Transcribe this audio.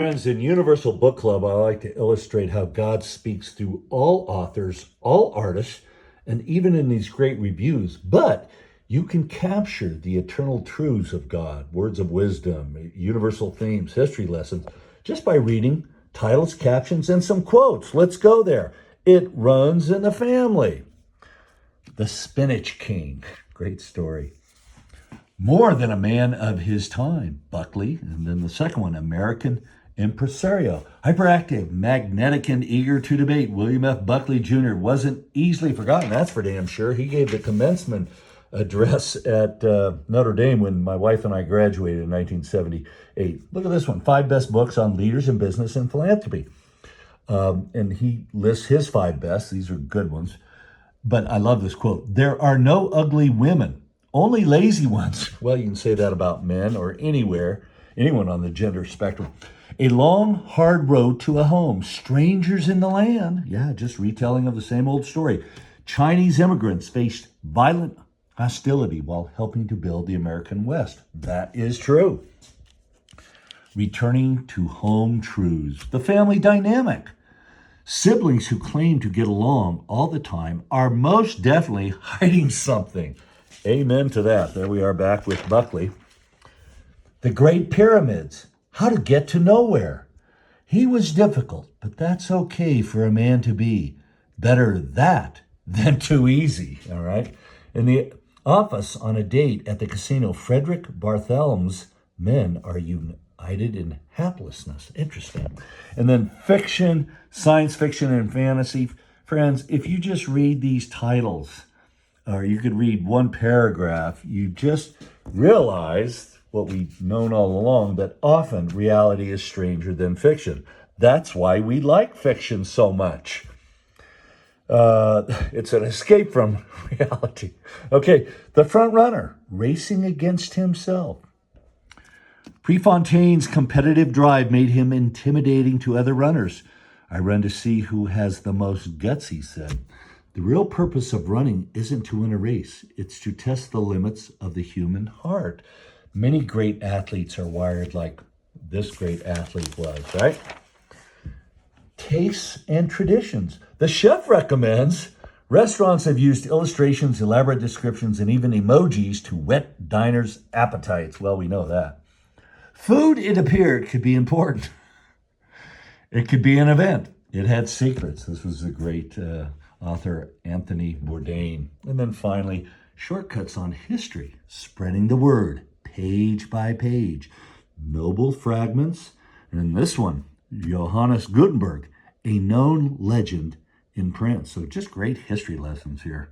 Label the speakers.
Speaker 1: Friends, in Universal Book Club, I like to illustrate how God speaks through all authors, all artists, and even in these great reviews. But you can capture the eternal truths of God, words of wisdom, universal themes, history lessons, just by reading titles, captions, and some quotes. Let's go there. It runs in the family. The Spinach King. Great story. More than a man of his time, Buckley. And then the second one, American impresario. Hyperactive, magnetic, and eager to debate. William F. Buckley Jr. wasn't easily forgotten, that's for damn sure. He gave the commencement address at Notre Dame when my wife and I graduated in 1978. Look at this one, 5 best books on leaders in business and philanthropy. And he lists his 5 best. These are good ones. But I love this quote. There are no ugly women, only lazy ones. Well, you can say that about men or anyone on the gender spectrum. A long, hard road to a home. Strangers in the land. Yeah, just retelling of the same old story. Chinese immigrants faced violent hostility while helping to build the American West. That is true. Returning to home truths. The family dynamic. Siblings who claim to get along all the time are most definitely hiding something. Amen to that. There we are back with Buckley. The Great Pyramids. How to get to nowhere. He was difficult, but that's okay for a man to be. Better that than too easy, all right? In the office on a date at the casino, Frederick Barthelme's men are united in haplessness. Interesting. And then fiction, science fiction, and fantasy. Friends, if you just read these titles, or you could read one paragraph, you just realize what we've known all along, that often reality is stranger than fiction. That's why we like fiction so much. It's an escape from reality. Okay, the front runner, racing against himself. Prefontaine's competitive drive made him intimidating to other runners. I run to see who has the most guts, he said. The real purpose of running isn't to win a race. It's to test the limits of the human heart. Many great athletes are wired like this great athlete was, right? Tastes and traditions. The chef recommends. Restaurants have used illustrations, elaborate descriptions, and even emojis to whet diners' appetites. Well, we know that. Food, it appeared, could be important. It could be an event. It had secrets. This was the great author Anthony Bourdain. And then finally, shortcuts on history, spreading the word, page by page, noble fragments. And this one, Johannes Gutenberg, a known legend in print. So just great history lessons here.